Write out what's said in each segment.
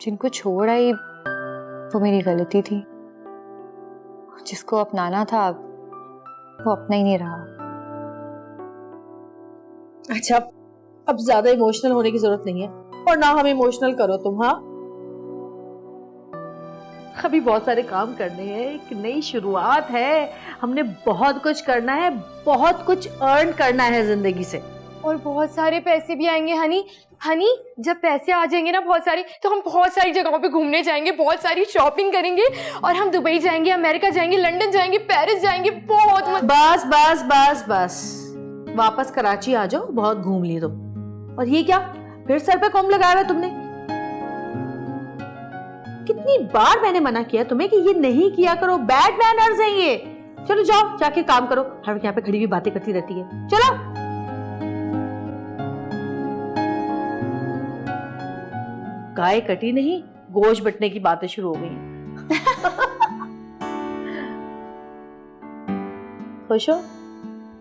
जिनको छोड़ आई वो मेरी गलती थी। जिसको अपनाना था वो अपना ही नहीं रहा। अच्छा, अब ज्यादा इमोशनल होने की जरूरत नहीं है, और ना हम इमोशनल करो तुम। हाँ, अभी बहुत सारे काम करने हैं, एक नई शुरुआत है, हमने बहुत कुछ करना है, बहुत कुछ अर्न करना है जिंदगी से। और बहुत सारे पैसे भी आएंगे हनी। हनी, जब पैसे आ जाएंगे ना बहुत सारी, तो हम बहुत सारी जगहों पे घूमने जाएंगे, बहुत सारी शॉपिंग करेंगे, और हम दुबई जाएंगे, अमेरिका जाएंगे, लंदन जाएंगे, पेरिस जाएंगे। बहुत बस बस बस बस, वापस कराची आ जाओ, बहुत घूम लिए तुम। और ये क्या, फिर सर पे कॉम लगाया हुआ तुमने? कितनी बार मैंने मना किया तुम्हें कि ये नहीं किया करो, बैड मैनर्स हैं ये। चलो जाओ, जाके काम करो, हर वक्त यहाँ पे खड़ी हुई बातें करती रहती है। चलो। गाय कटी नहीं, गोश्त बटने की बातें शुरू हो गई हैं। खुश हो?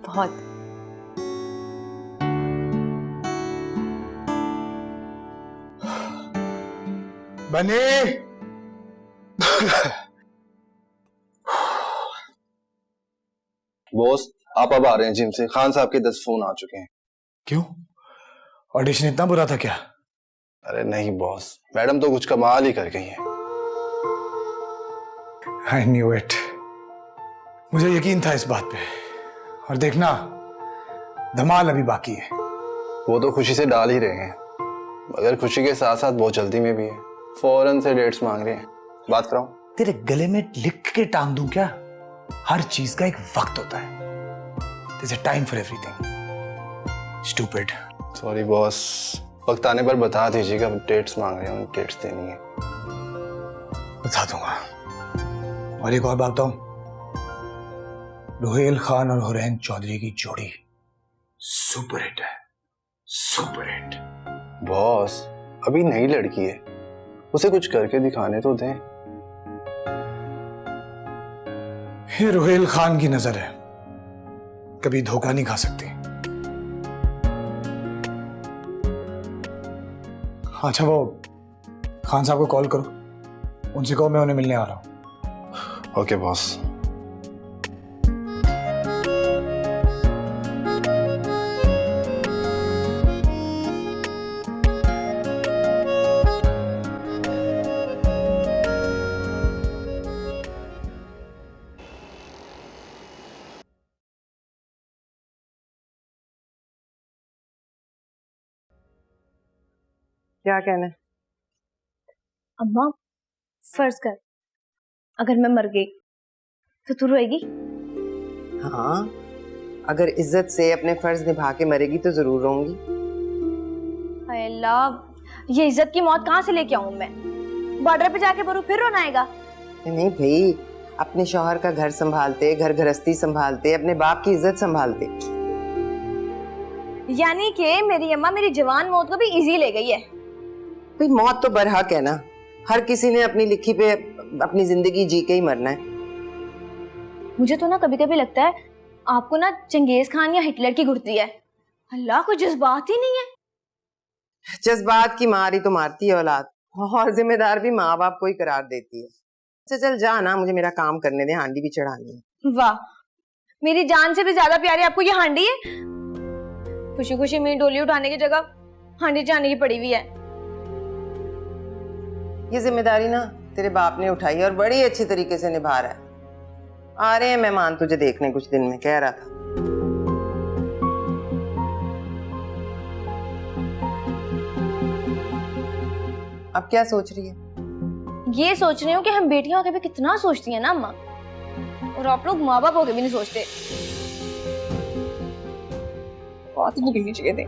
बहुत। बने बॉस, आप अब आ रहे हैं जिम से। खान साहब के 10 फोन आ चुके हैं। क्यों? ऑडिशन इतना बुरा था क्या? अरे नहीं बॉस, मैडम तो कुछ कमाल ही कर गई हैं। I knew it. मुझे यकीन था इस बात पे। और देखना, धमाल अभी बाकी है। वो तो खुशी से डाल ही रहे हैं, मगर खुशी के साथ साथ बहुत जल्दी में भी है। फौरन से डेट्स मांग रहे हैं। बात कराऊं? तेरे गले में लिख के टांग दूं क्या? हर चीज का एक वक्त होता है। There's a time for everything. Stupid. Sorry boss, वक्त आने पर बता दीजिएगा। डेट्स मांग रहे हैं, डेट्स देनी है। बता दूंगा। और एक और बात बताऊं, रुहेल खान और हुरैन चौधरी की जोड़ी सुपर हिट है, सुपर हिट। बॉस, अभी नई लड़की है, उसे कुछ करके दिखाने तो दें। ये रुहेल खान की नजर है, कभी धोखा नहीं खा सकती। अच्छा, वो खान साहब को कॉल करो, उनसे कहो मैं उन्हें मिलने आ रहा हूं। Okay boss. क्या कहना है? अम्मा, फर्ज कर अगर मैं मर गई तो तू रोएगी? हाँ, अगर इज्जत से अपने फर्ज निभा के मरेगी तो जरूर रहूंगी। हाय अल्लाह, ये इज्जत की मौत कहाँ से लेके आऊं मैं? बॉर्डर पे जाके मरूं फिर रोना आएगा? नहीं भाई, अपने शौहर का घर संभालते, घर गृहस्थी संभालते, अपने बाप की इज्जत संभालते। यानी कि मेरी अम्मा मेरी जवान मौत को भी इजी ले गई है। भाई मौत तो बरहक है ना, हर किसी ने अपनी लिखी पे अपनी जिंदगी जी के ही मरना है। मुझे तो ना कभी कभी लगता है आपको ना चंगेज खान या हिटलर की घुटती है। अल्लाह, कोई जज्बात ही नहीं है। जज्बात की मार ही तो मारती है औलाद, और जिम्मेदार भी माँ बाप को ही करार देती है। अच्छा चल जा ना, मुझे मेरा काम करने दे, हांडी भी चढ़ानी है। वाह, मेरी जान से भी ज्यादा प्यारी आपको ये हांडी है। खुशी खुशी मेरी डोली उठाने की जगह हांडी चढ़ाने की पड़ी हुई है। ये जिम्मेदारी ना तेरे बाप ने उठाई और बड़ी अच्छी तरीके से निभा रहा है। आ रहे हैं मेहमान तुझे देखने कुछ दिन में, कह रहा था। अब क्या सोच रही है? ये सोच रही हूँ कि हम बेटियां होकर भी कितना सोचती हैं ना अम्मा, और आप लोग माँ बाप होकर भी नहीं सोचते। बहुत ही निकलनी चाहिए थे।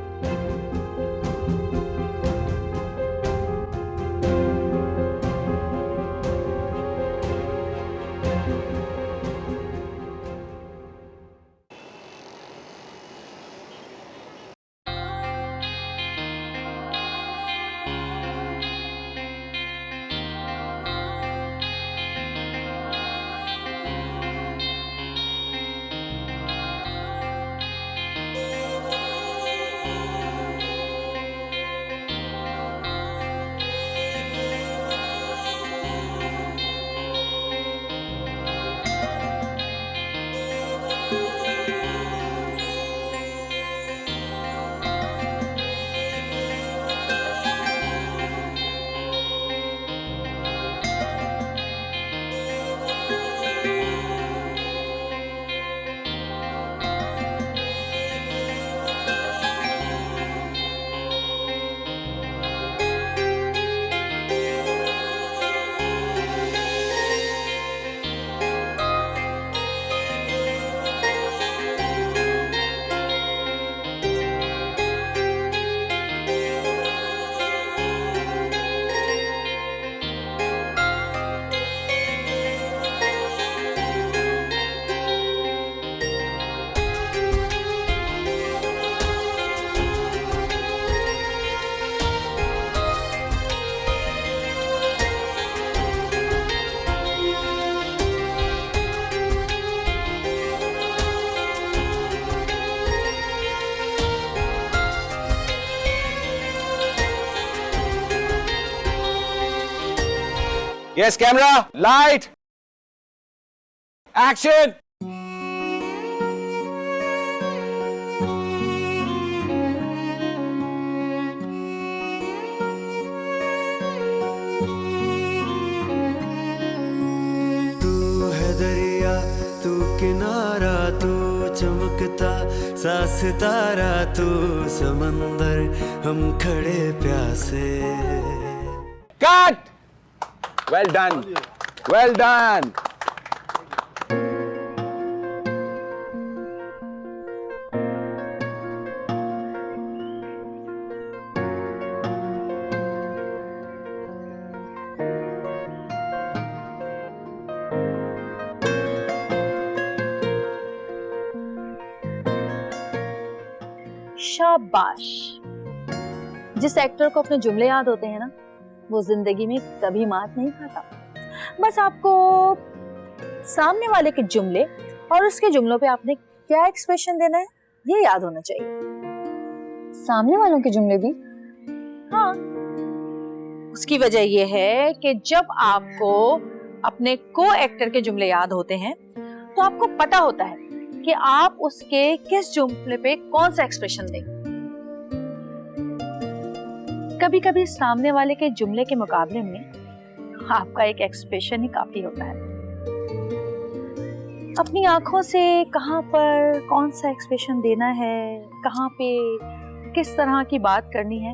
Yes camera, light, action. दरिया तू किनारा, तू चमकता सा सितारा, तू समंदर, हम खड़े प्यासे। Cut. Well done, well done. शाबाश। जिस एक्टर को अपने जुमले याद होते हैं ना, वो जिंदगी में कभी मात नहीं खाता। बस आपको सामने वाले के जुमले और उसके जुमलों पे आपने क्या एक्सप्रेशन देना है ये याद होना चाहिए। सामने वालों के जुमले भी? हाँ, उसकी वजह ये है कि जब आपको अपने को एक्टर के जुमले याद होते हैं तो आपको पता होता है कि आप उसके किस जुमले पे कौन सा एक्सप्रेशन दें। कभी कभी सामने वाले के जुमले के मुकाबले में आपका एक एक्सप्रेशन ही काफी होता है। अपनी आंखों से कहां पर कौन सा एक्सप्रेशन देना है, कहां पे किस तरह की बात करनी है,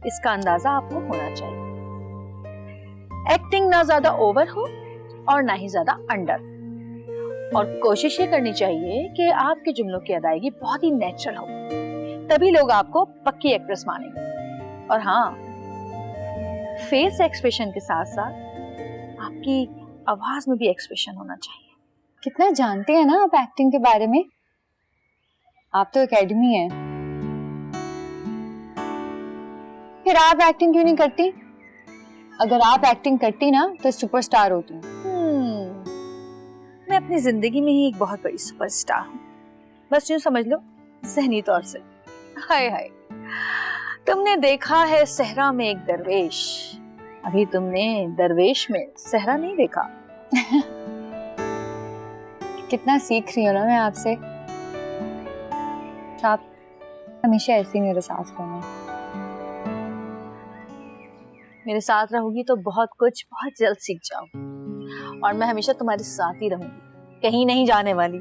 इसका अंदाजा आपको होना चाहिए। एक्टिंग ना ज्यादा ओवर हो और ना ही ज्यादा अंडर, और कोशिश ये करनी चाहिए कि आपके जुमलों की अदायगी बहुत ही नेचुरल हो, तभी लोग आपको पक्की एक्ट्रेस मानेंगे। और हाँ, फेस एक्सप्रेशन के साथ साथ आपकी आवाज में भी एक्सप्रेशन होना चाहिए। कितना जानते हैं ना आप एक्टिंग के बारे में। आप तो एकेडमी है, फिर आप एक्टिंग क्यों नहीं करती? अगर आप एक्टिंग करती ना तो सुपरस्टार होती। मैं अपनी जिंदगी में ही एक बहुत बड़ी सुपरस्टार हूँ, बस यूं समझ लो ज़हनी तौर से। हाय हाय, तुमने देखा है सहरा में एक दरवेश, अभी तुमने दरवेश में सहरा नहीं देखा। कितना सीख रही हो ना मैं आपसे। आप हमेशा ऐसे ही मेरे साथ रहना। मेरे साथ रहोगी तो बहुत कुछ बहुत जल्द सीख जाओगी, और मैं हमेशा तुम्हारे साथ ही रहूंगी, कहीं नहीं जाने वाली।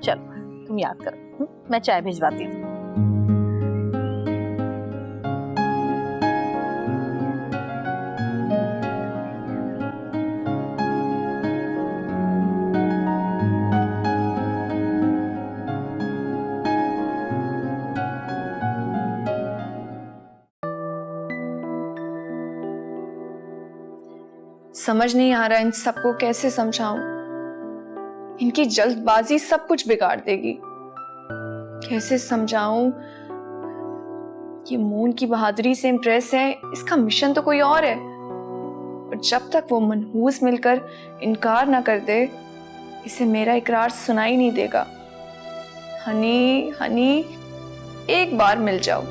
चलो तुम याद करो, मैं चाय भिजवाती हूँ। समझ नहीं आ रहा इन सबको कैसे समझाऊं। इनकी जल्दबाजी सब कुछ बिगाड़ देगी। कैसे समझाऊं? ये मून की बहादुरी से इम्प्रेस है, इसका मिशन तो कोई और है। और जब तक वो मनहूस मिलकर इनकार ना कर दे, इसे मेरा इकरार सुनाई नहीं देगा। हनी हनी, एक बार मिल जाओ,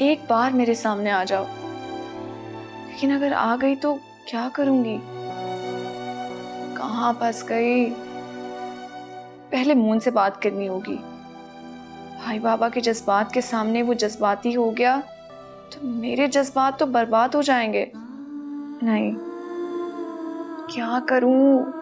एक बार मेरे सामने आ जाओ। लेकिन अगर आ गई तो क्या करूंगी? कहाँ फंस गई? पहले मून से बात करनी होगी। भाई बाबा के जज्बात के सामने वो जज्बाती हो गया तो मेरे जज्बात तो बर्बाद हो जाएंगे। नहीं, क्या करूं?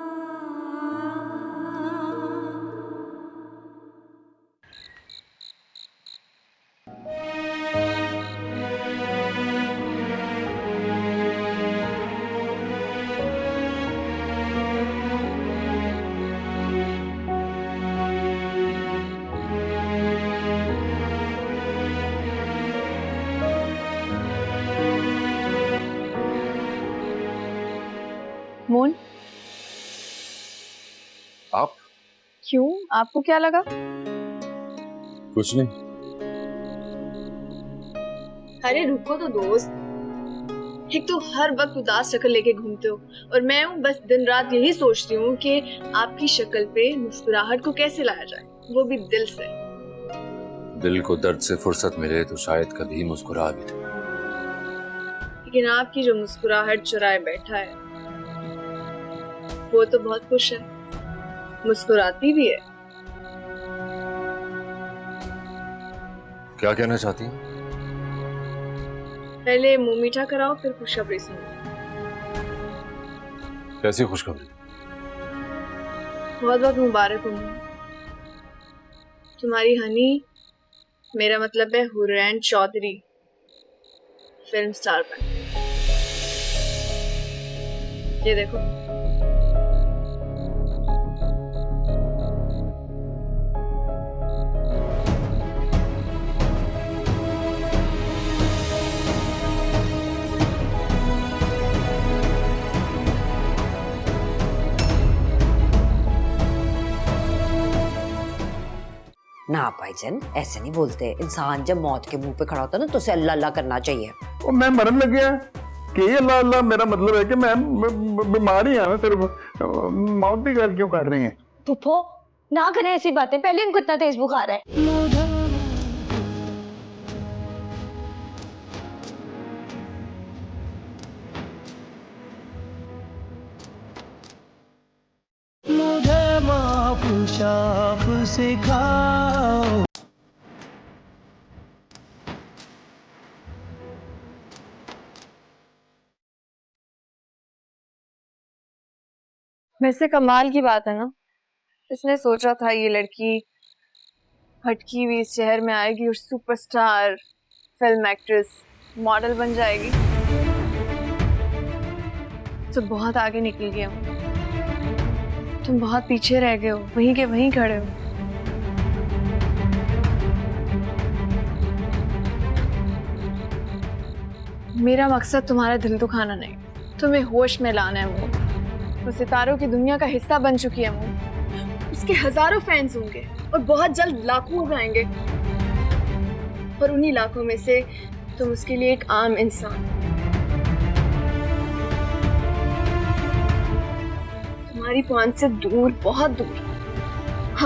मून, आप? क्यों? आपको क्या लगा? कुछ नहीं। अरे रुको तो दोस्त, एक तो हर वक्त उदास शक्ल लेके घूमते हो और मैं हूँ बस दिन रात यही सोचती हूँ कि आपकी शक्ल पे मुस्कुराहट को कैसे लाया जाए, वो भी दिल से। दिल को दर्द से फुर्सत मिले तो शायद कभी मुस्कुरा भी दे। लेकिन आपकी जो मुस्कुराहट चुराए बैठा है वो तो बहुत खुश है, मुस्कुराती भी है। क्या कहना चाहती हैं? पहले मुंह मीठा कराओ फिर खुशखबरी सुनो। कैसी खुशखबरी? बहुत बहुत मुबारक हो मुन्ना। तुम्हारी हनी, मेरा मतलब है हुरैन चौधरी, फिल्म स्टार बन। ये देखो। ना भाईजान, ऐसे नहीं बोलते। इंसान जब मौत के मुंह पे खड़ा होता है ना तो उसे अल्लाह अल्लाह करना चाहिए। और मैं मरन लग गया कि अल्लाह अल्लाह, मेरा मतलब है कि मैं बीमार ही हूं, सिर्फ मौत की गल क्यों कर रही हैं? फुफो ना करें ऐसी बातें, पहले इनको इतना तेज बुखार है। मुझे माफ शाफ सिखाओ। वैसे कमाल की बात है ना, इसने सोचा था ये लड़की भटकी हुई इस शहर में आएगी और सुपरस्टार, फिल्म एक्ट्रेस, मॉडल बन जाएगी। तो बहुत आगे निकल गया हूँ, तुम बहुत पीछे रह गए हो, वहीं के वहीं खड़े हो। मेरा मकसद तुम्हारा दिल दुखाना नहीं, तुम्हें होश में लाना है। वो सितारों की दुनिया का हिस्सा बन चुकी है। वो उसके हजारों फैंस होंगे और बहुत जल्द लाखों हो जाएंगे, और उन्हीं लाखों में से तुम उसके लिए एक आम इंसान। तुम्हारी पहुंच से दूर, बहुत दूर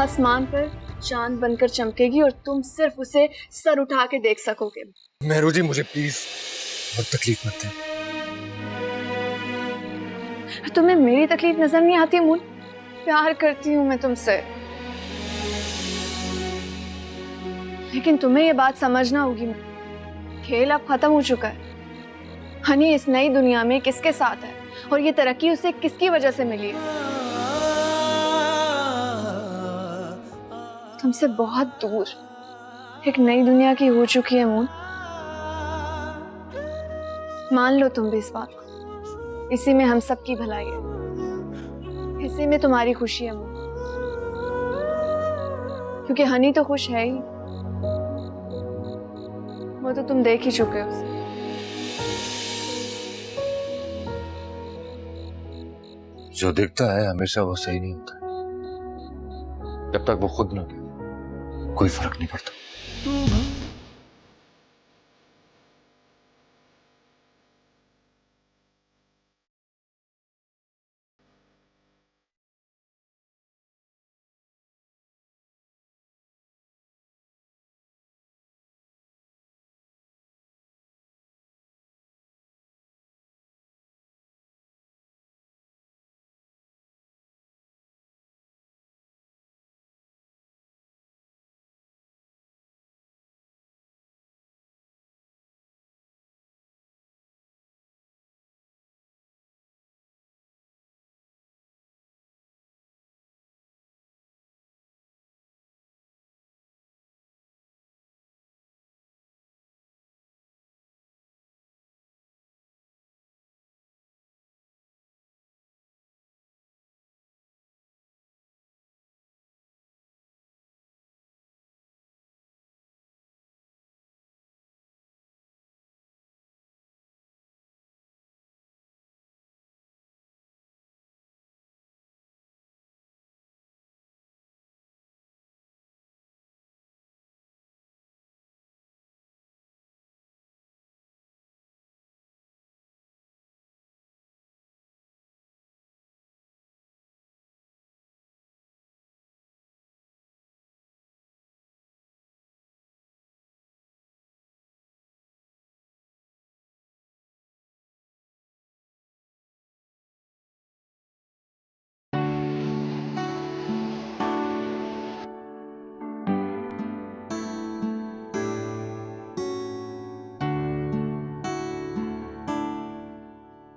आसमान पर चांद बनकर चमकेगी और तुम सिर्फ उसे सर उठा के देख सकोगे। मेहरू जी, मुझे प्लीज बहुत तकलीफ मत दें। तुम्हें मेरी तकलीफ नजर नहीं आती मून? प्यार करती हूँ मैं तुमसे, लेकिन तुम्हें ये बात समझना होगी, खेल अब खत्म हो चुका है। हनी इस नई दुनिया में किसके साथ है और ये तरक्की उसे किसकी वजह से मिली है? तुमसे बहुत दूर एक नई दुनिया की हो चुकी है मून। मान लो तुम भी इस बात को, इसी में हम सबकी भलाई है, इसी में तुम्हारी खुशी है मून। क्योंकि हनी तो खुश है ही, वो तो तुम देख ही चुके हो उसे। जो दिखता है हमेशा वो सही नहीं होता। जब तक वो खुद ना कहे, कोई फर्क नहीं पड़ता।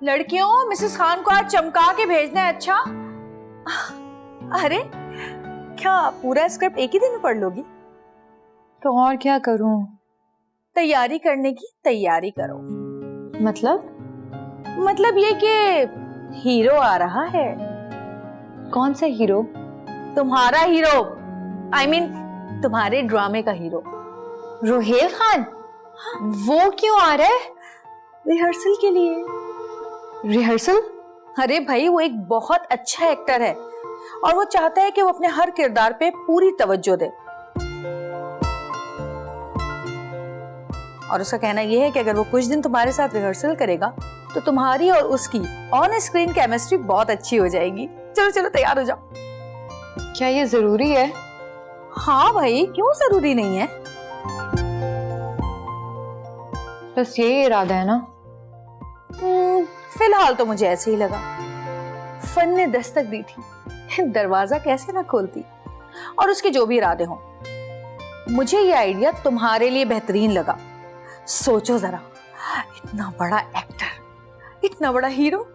लड़कियों, मिसेस खान को आज चमका के भेजना है। अच्छा, अरे क्या पूरा स्क्रिप्ट एक ही दिन में पढ़ लोगी? तो और क्या करूं? तैयारी करने की तैयारी करो। मतलब ये कि हीरो आ रहा है। कौन सा हीरो? तुम्हारा हीरो, I mean, तुम्हारे ड्रामे का हीरो। रोहेल खान? वो क्यों आ रहा है? रिहर्सल के लिए। रिहर्सल? अरे भाई, वो एक बहुत अच्छा एक्टर है और वो चाहता है कि वो अपने हर किरदार पे पूरी तवज्जो दे। और उसका कहना यह है कि अगर वो कुछ दिन तुम्हारे साथ रिहर्सल करेगा तो तुम्हारी और उसकी ऑन स्क्रीन केमिस्ट्री बहुत अच्छी हो जाएगी। चलो चलो तैयार हो जाओ। क्या ये जरूरी है? हाँ भाई, क्यों जरूरी नहीं है? बस यही इरादा है ना? फिलहाल तो मुझे ऐसे ही लगा। फन ने दस्तक दी थी, दरवाजा कैसे ना खोलती। और उसके जो भी इरादे हों, मुझे ये आइडिया तुम्हारे लिए बेहतरीन लगा। सोचो जरा, इतना बड़ा एक्टर, इतना बड़ा हीरो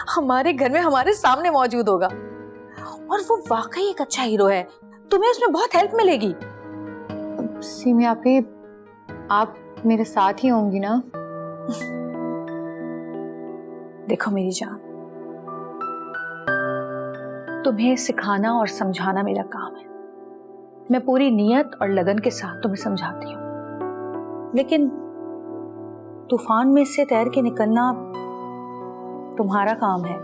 हमारे घर में हमारे सामने मौजूद होगा और वो वाकई एक अच्छा हीरो है। तुम्हें उसमें बहुत हेल्प मिलेगी। सीमी आपी, आप मेरे साथ ही होंगी ना? देखो मेरी जान, तुम्हें सिखाना और समझाना मेरा काम है। मैं पूरी नियत और लगन के साथ तुम्हें समझाती हूँ, लेकिन तूफान में से तैर के निकलना तुम्हारा काम है।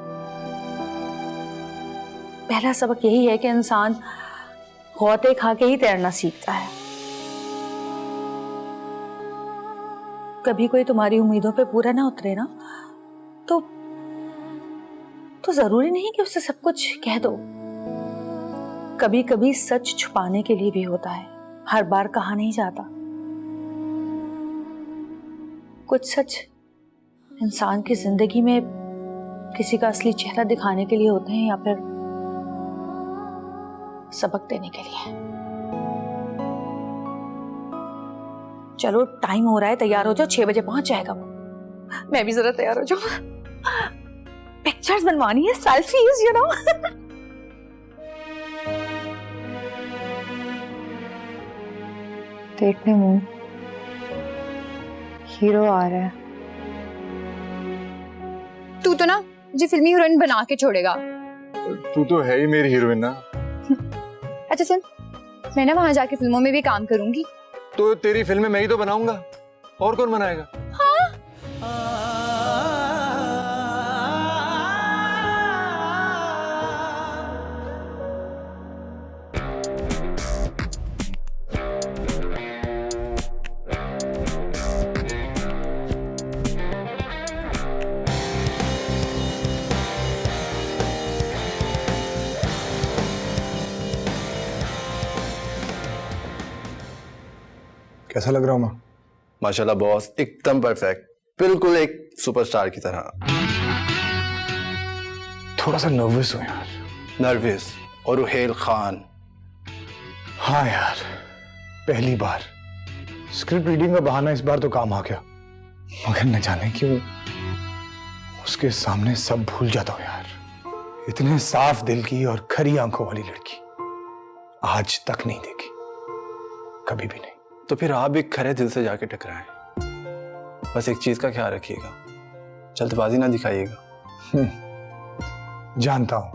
पहला सबक यही है कि इंसान गौते खा के ही तैरना सीखता है। कभी कोई तुम्हारी उम्मीदों पे पूरा ना उतरे ना, तो जरूरी नहीं कि उससे सब कुछ कह दो। कभी कभी सच छुपाने के लिए भी होता है, हर बार कहा नहीं जाता। कुछ सच इंसान की जिंदगी में किसी का असली चेहरा दिखाने के लिए होते हैं या फिर सबक देने के लिए। चलो टाइम हो रहा है, तैयार हो जाओ, 6 बजे पहुंच जाएगा वो। मैं भी जरा तैयार हो जाऊं, पिक्चर्स बनवानी है, सेल्फीज, यू नो। देखने मून, हीरो आ रहा है। तू तो ना मुझे फिल्मी हीरोइन बना के छोड़ेगा। तू तो है ही मेरी हीरोइन ना। अच्छा सुन, मैं ना वहां जाके फिल्मों में भी काम करूंगी। तो तेरी फिल्म मैं ही तो बनाऊंगा, और कौन बनाएगा? कैसा लग रहा हूँ मैं? माशाल्लाह बॉस, एकदम परफेक्ट, बिल्कुल एक सुपरस्टार की तरह। थोड़ा सा नर्वस हूँ यार। नर्वस? और रुहेल खान? हाँ यार, पहली बार स्क्रिप्ट रीडिंग का बहाना इस बार तो काम आ गया, मगर न जाने क्यों उसके सामने सब भूल जाता हूँ यार। इतने साफ दिल की और खरी आंखों वाली लड़की आज तक नहीं देखी, कभी भी नहीं। तो फिर आप भी खरे दिल से जाके टकराएं। बस एक चीज का ख्याल रखिएगा, जल्दबाजी ना दिखाइएगा। जानता हूं,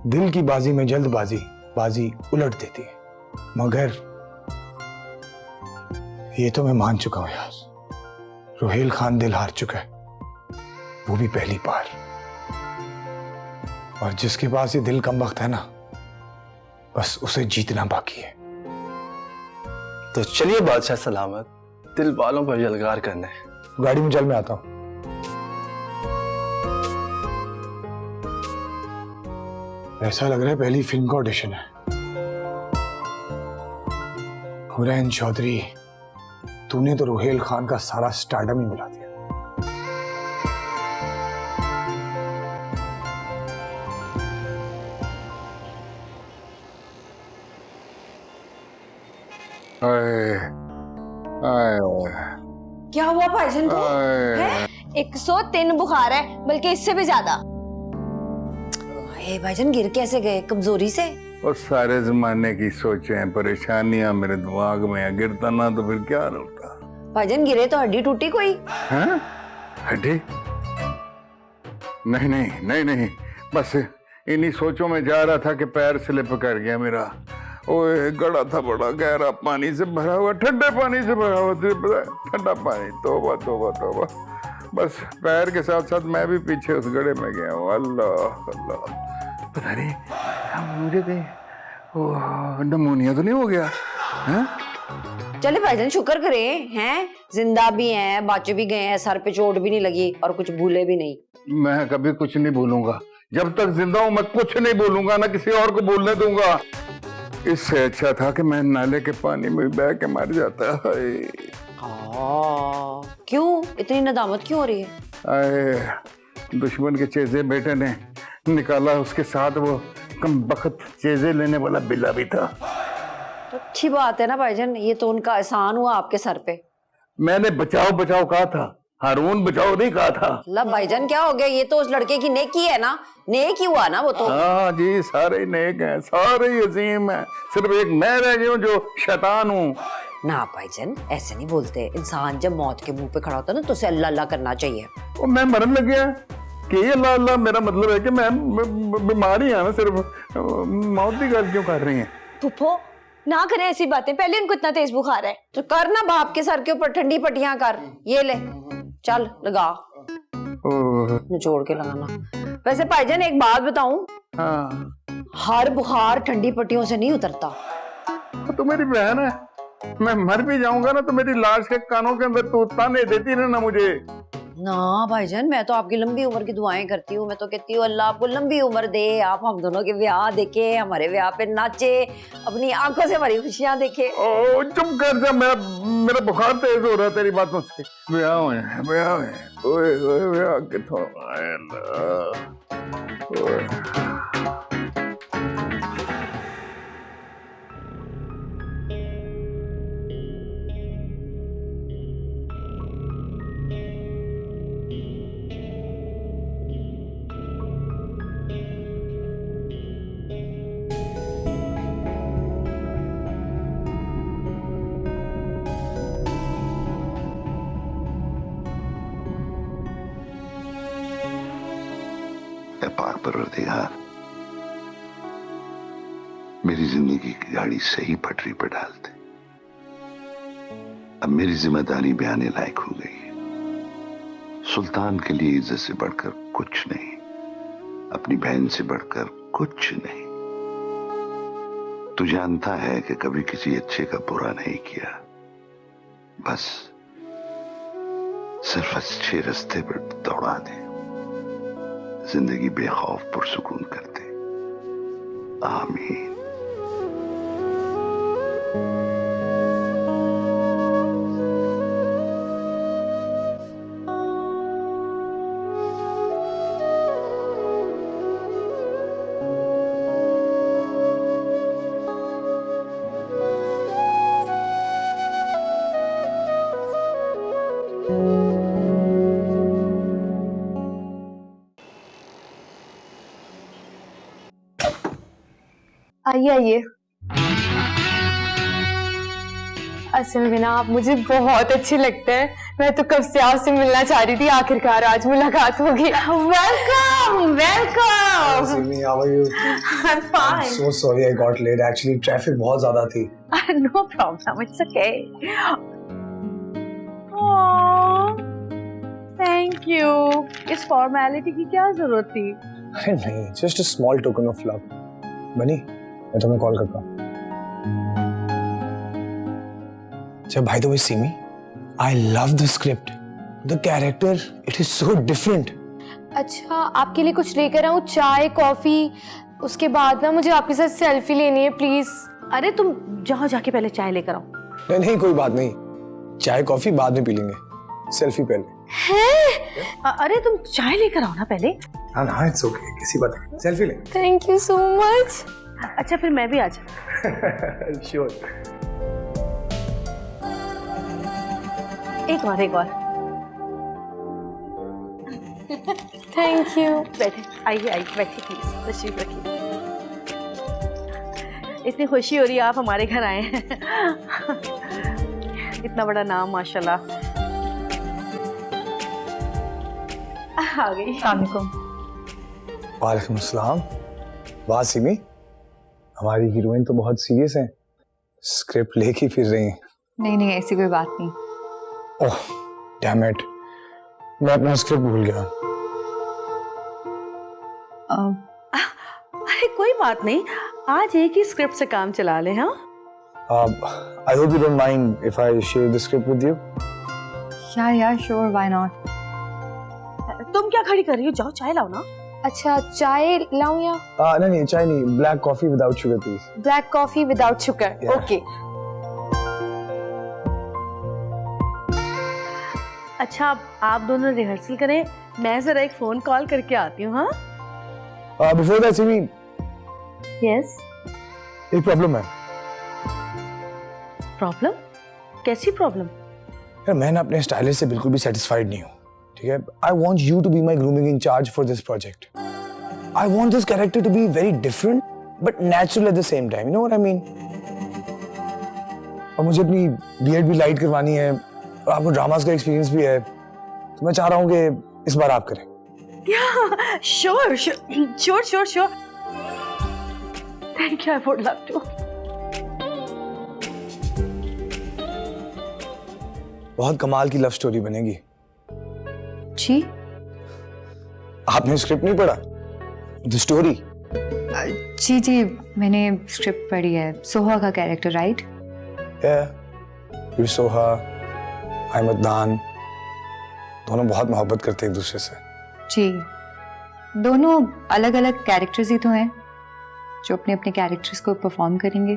दिल की बाजी में जल्दबाजी बाजी उलट देती है, मगर ये तो मैं मान चुका हूं यार, रुहेल खान दिल हार चुका है, वो भी पहली बार। और जिसके पास ये दिल कम वक्त है ना, बस उसे जीतना बाकी है। तो चलिए बादशाह सलामत, दिल वालों पर यलगार करने। गाड़ी में चल, मैं आता हूं। ऐसा लग रहा है पहली फिल्म का ऑडिशन है। हुरैन चौधरी, तूने तो रुहेल खान का सारा स्टारडम ही मिला दिया। क्या हुआ भाईजान को? 103 बुखार है, बल्कि इससे भी ज्यादा। भाईजान गिर कैसे गए? कमजोरी से? और सारे जमाने की सोचें परेशानियां मेरे दिमाग में है, गिरता ना तो फिर क्या होता। भाईजान गिरे तो हड्डी टूटी कोई? हैं? हड्डी? नहीं नहीं नहीं नहीं, बस इन्हीं सोचों में जा रहा था कि पैर स्लिप कर गया मेरा। ओए गड़ा था बड़ा गहरा, पानी से भरा हुआ, ठंडे पानी से भरा हुआ, ठंडा पानी। तौबा तौबा तौबा। बस पैर के साथ साथ मैं भी पीछे उस गड्ढे में गया हूँ। अल्लाह अल्लाह, पता नहीं मुझे कहीं नमोनिया तो नहीं हो गया? हैं? चले भाईजान शुक्र करें, हैं जिंदा भी हैं, बच भी गए हैं, सर पे चोट भी नहीं लगी और कुछ भूले भी नहीं। मैं कभी कुछ नहीं भूलूंगा, जब तक जिंदा हूं मैं कुछ नहीं भूलूंगा, ना किसी और को बोलने दूंगा। इससे अच्छा था कि मैं नाले के पानी में बह के मर जाता। क्यों इतनी नदामत क्यों हो रही है? आए, दुश्मन के चेजे बेटे ने निकाला, उसके साथ वो कम बखत चेजे लेने वाला बिल्ला भी था। तो अच्छी बात है ना भाईजान, ये तो उनका एहसान हुआ आपके सर पे। मैंने बचाओ बचाओ कहा था, हारून बचाओ नहीं कहा था। लब भाईजान क्या हो गया? ये तो उस लड़के की नेकी है ना, नेक ही हुआ ना वो तो। हाँ जी, सारे ही नेक हैं, सारे ही अजीम हैं, सिर्फ एक मैं रह गया हूँ जो शैतान हूँ। ना भाईजान ऐसे नहीं बोलते, इंसान जब मौत के मुंह पे खड़ा होता है ना तो उसे अल्लाह अल्लाह करना चाहिए। और मैं मरने लग गया कि अल्लाह अल्लाह, मेरा मतलब है कि मैं बीमारी है ना, सिर्फ मौत की गल क्यों कर रही हैं? फुफो ना करें ऐसी बातें, पहले उनको इतना तेज बुखार है। तो कर ना बाप के सर के ऊपर ठंडी पट्टियां कर, ये ले चल लगा, निचोड़ के लगाना। वैसे भाईजान एक बात बताऊं, हाँ। हर बुखार ठंडी पट्टियों से नहीं उतरता। तो मेरी बहन है, मैं मर भी जाऊंगा ना तो मेरी लाश के कानों के अंदर तो ताने देती ना मुझे। ना भाईजान मैं तो आपकी लंबी उम्र की दुआएं करती हूँ, मैं तो कहती हूँ अल्लाह आपको लंबी उम्र दे, आप हम दोनों के ब्याह देखे, हमारे ब्याह पे नाचे, अपनी आंखों से हमारी खुशियां देखे। ओ चुप कर जा, मेरा बुखार तेज हो रहा है तेरी बातों से। ब्याह हुए, ओए ओए ब्याह किथों आए अल्लाह। ओए पाक परवरदिगार, मेरी जिंदगी की गाड़ी सही पटरी पर डाल दे। अब मेरी जिम्मेदारी भी आने लायक हो गई है। सुल्तान के लिए इज्जत से बढ़कर कुछ नहीं, अपनी बहन से बढ़कर कुछ नहीं। तू जानता है कि कभी किसी अच्छे का बुरा नहीं किया, बस सिर्फ अच्छे रास्ते पर दौड़ा दे, जिंदगी बेखौफ पुरसुकून कर दे। आमीन। आइए आइए। असल में ना आप मुझे बहुत अच्छे लगते हैं, मैं तो कब से आपसे मिलना चाह रही थी, आखिरकार आज मुलाकात होगी। Welcome welcome. Simi, how are you? I'm fine. I'm so sorry I got late. Actually, traffic बहुत ज़्यादा थी. No problem, it's okay. Thank you. इस फॉर्मेलिटी की क्या जरूरत थी? अरे नहीं, just a small token of love. बनी, मैं तुम्हें कॉल करता हूँ। अच्छा, by the way, Simi, I love the script. The character, it is so different. अच्छा, आपके लिए कुछ लेकर आऊँ, चाय कॉफी, उसके बाद ना मुझे आपके साथ सेल्फी लेनी है प्लीज। अरे तुम जाओ, जाके पहले चाय लेकर आओ। नहीं नहीं, कोई बात नहीं, चाय कॉफी बाद में पी लेंगे, सेल्फी पहले। अरे तुम चाय लेकर आओ ना पहले। हाँ हाँ, इट्स ओके, किसी बात नहीं, सेल्फी ले। Thank you so much. अच्छा फिर मैं भी आ जाऊँ। श्योर। एक और थैंक यू। बैठे, आइए आइए, बैठिए प्लीज, तशरीफ रखिए। इतनी खुशी हो रही है आप हमारे घर आए हैं। इतना बड़ा नाम माशाल्लाह। आ गई। वालेकुम अस्सलाम। वाह सिमी, हमारी हीरोइन तो बहुत सीरियस है, स्क्रिप्ट लेके फिर रही हैं। नहीं नहीं, ऐसी कोई बात नहीं। ओह डैम इट, मैं अपना स्क्रिप्ट भूल गया। अरे कोई बात नहीं, आज एक ही स्क्रिप्ट से काम चला ले। हाँ, I hope you don't mind if I share the script with you. या श्योर, व्हाई नॉट। तुम क्या खड़ी कर रही हो, जाओ चाय लाओ ना। अच्छा चाय लाऊं या? नहीं चाय नहीं, black coffee without sugar please. Black coffee without sugar, okay. अच्छा आप दोनों रिहर्सल करें, मैं जरा एक फोन कॉल करके आती हूँ। हाँ बिफोर दैट सिमी, यस। एक प्रॉब्लम है। प्रॉब्लम? कैसी प्रॉब्लम? यार मैं ना अपने स्टाइलिस्ट से बिल्कुल भी सेटिस्फाइड नहीं हूँ, ठीक है। I want you to be my grooming in charge for this project. I want this character to be very different but natural at the same time, you know what I mean. और मुझे अपनी BEd भी light करवानी है और आपको dramas का experience भी है, तो मैं चाह रहा हूँ कि इस बार आप करें। Sure sure sure sure, thank you, I would love to. बहुत कमाल की लव स्टोरी बनेगी। जी आपने स्क्रिप्ट नहीं पढ़ा? The story? जी जी, मैंने स्क्रिप्ट पढ़ी है। सोहा का कैरेक्टर, राइट? यू सोहा, आई मदनान, दोनों बहुत मोहब्बत करते हैं एक दूसरे से। जी, दोनों अलग अलग कैरेक्टर्स ही तो हैं जो अपने अपने कैरेक्टर्स को परफॉर्म करेंगे,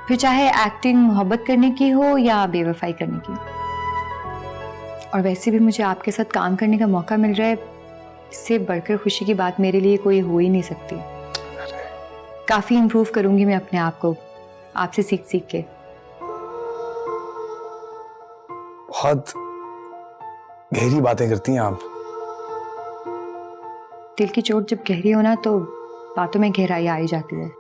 फिर चाहे एक्टिंग मोहब्बत करने की हो या बेवफाई करने की। और वैसे भी मुझे आपके साथ काम करने का मौका मिल रहा है, इससे बढ़कर खुशी की बात मेरे लिए कोई हो ही नहीं सकती। काफी इम्प्रूव करूंगी मैं अपने आप को आपसे सीख सीख के। बहुत गहरी बातें करती हैं आप। दिल की चोट जब गहरी हो ना तो बातों में गहराई आ ही जाती है।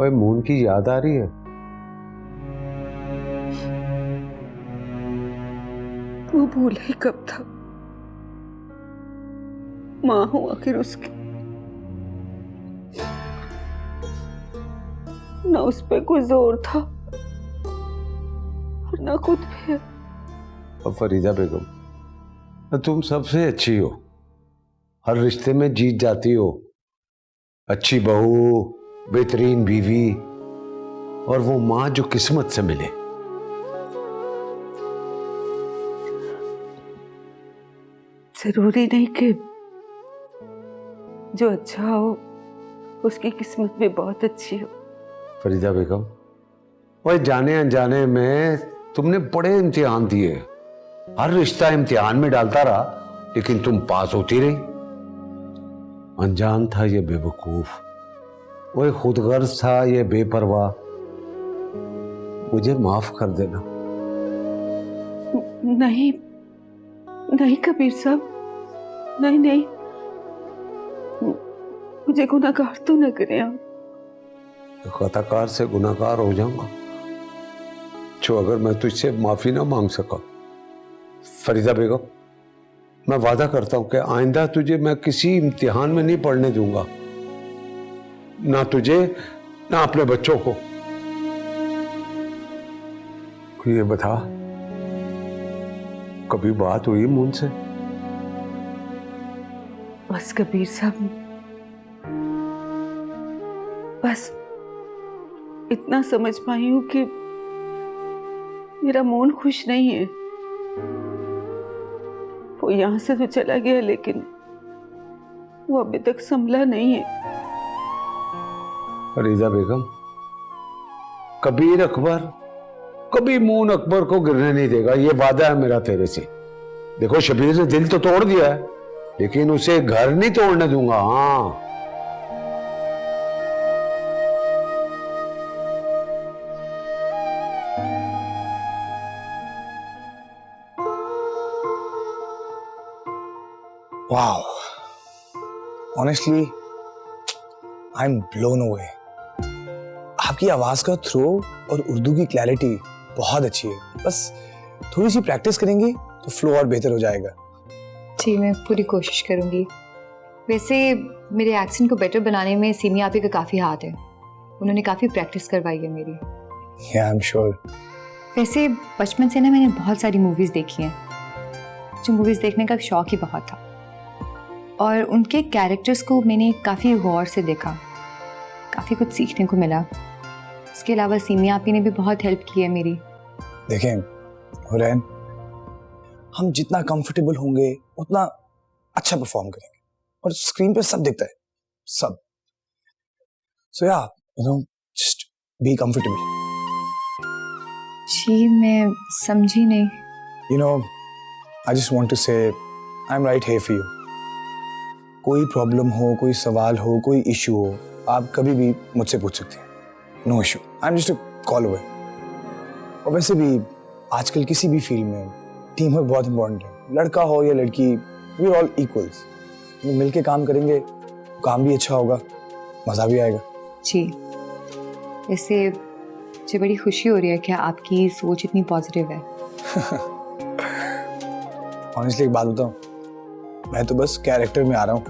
ओए मून की याद आ रही है? वो भूला ही कब था, माँ हूं आखिर उसकी, ना उस पे कोई जोर था और ना खुद पे। और फरीदा बेगम, तुम सबसे अच्छी हो, हर रिश्ते में जीत जाती हो, अच्छी बहू, बेहतरीन बीवी और वो माँ जो किस्मत से मिले। जरूरी नहीं कि जो अच्छा हो उसकी किस्मत भी बहुत अच्छी हो। फरीदा बेगम, और जाने अनजाने में तुमने बड़े इम्तिहान दिए, हर रिश्ता इम्तिहान में डालता रहा लेकिन तुम पास होती रही। अनजान था ये बेवकूफ, वो खुदगर्ज था ये बेपरवाह, मुझे माफ कर देना। नहीं नहीं कबीर साहब, नहीं नहीं, मुझे गुनाहगार तो न करें आप। खताकार से गुनाहगार हो जाऊंगा जो अगर मैं तुझसे माफी ना मांग सका। फरीदा बेगम, मैं वादा करता हूं कि आइंदा तुझे मैं किसी इम्तिहान में नहीं पढ़ने दूंगा, ना तुझे ना अपने बच्चों को। ये बता, कभी बात हुई मून से? बस कबीर साहब, बस इतना समझ पाई हूं कि मेरा मोन खुश नहीं है। वो यहां से तो चला गया, लेकिन वो अभी तक संभला नहीं है। फरीदा बेगम, कबीर अकबर कभी मून अकबर को गिरने नहीं देगा, ये वादा है मेरा तेरे से। देखो शबीर ने दिल तो तोड़ दिया है, लेकिन उसे घर नहीं तोड़ने दूंगा। हाँ, Wow. Honestly, I'm blown away. आपकी आवाज का थ्रो और उर्दू की क्लैरिटी बहुत अच्छी है। बस थोड़ी सी प्रैक्टिस करेंगे तो फ्लो और बेहतर हो जाएगा। जी, मैं पूरी कोशिश करूंगी। वैसे मेरे एक्सेंट को बेटर बनाने में सीमी आपी का काफ़ी हाथ है। उन्होंने काफ़ी प्रैक्टिस करवाई है मेरी। Yeah, I'm sure. वैसे बचपन से ना मैंने बहुत सारी मूवीज़ देखी हैं। जो मूवीज़ देखने का शौक ही बहुत था, और उनके कैरेक्टर्स को मैंने काफ़ी गौर से देखा, काफ़ी कुछ सीखने को मिला। इसके अलावा सीमी आपी ने भी बहुत हेल्प की है मेरी। देखें हुरैन, हम जितना कंफर्टेबल होंगे उतना अच्छा परफॉर्म करेंगे, और स्क्रीन पे सब दिखता है, सब। सो या जस्ट बी कंफर्टेबल। जी, मैं समझी नहीं। आई जस्ट वांट टू से I am right here for you. कोई प्रॉब्लम हो, कोई सवाल हो, कोई इशू हो, आप कभी भी मुझसे पूछ सकते हैं। No issue, I am just a call away. और वैसे भी आजकल किसी भी फील्ड में टीम वर्क बहुत इंपॉर्टेंट है। लड़का हो या लड़की, वी आर ऑल इक्वल्स। मिलके काम करेंगे, काम भी अच्छा होगा, मज़ा भी आएगा। जी, वैसे मुझे बड़ी खुशी हो रही है कि आपकी सोच इतनी पॉजिटिव है। ऑनेस्टली एक बात बताऊं, मैं तो बस कैरेक्टर में आ रहा हूँ।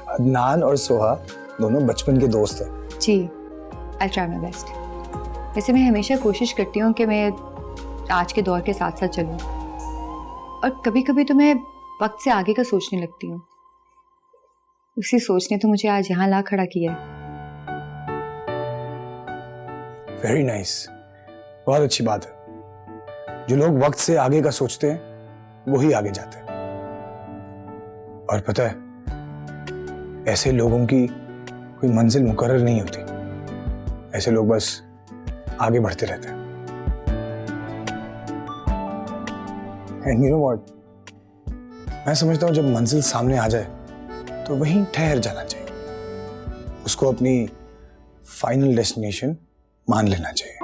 अदनान और सोहा दोनों बचपन के दोस्त हैं। जी, आई ट्राई माय बेस्ट। वैसे मैं हमेशा कोशिश करती हूँ कि मैं आज के दौर के साथ साथ चलूँ, और कभी कभी तो मैं वक्त से आगे का सोचने लगती हूँ। उसी सोच ने तो मुझे आज यहाँ ला खड़ा किया है। वेरी नाइस, बहुत अच्छी बात है। जो लोग वक्त से आगे का सोचते हैं वही आगे जाते हैं। और पता है, ऐसे लोगों की कोई मंजिल मुकर्रर नहीं होती। ऐसे लोग बस आगे बढ़ते रहते हैं। एंड यू नो व्हाट, मैं समझता हूं जब मंजिल सामने आ जाए तो वहीं ठहर जाना चाहिए। उसको अपनी फाइनल डेस्टिनेशन मान लेना चाहिए।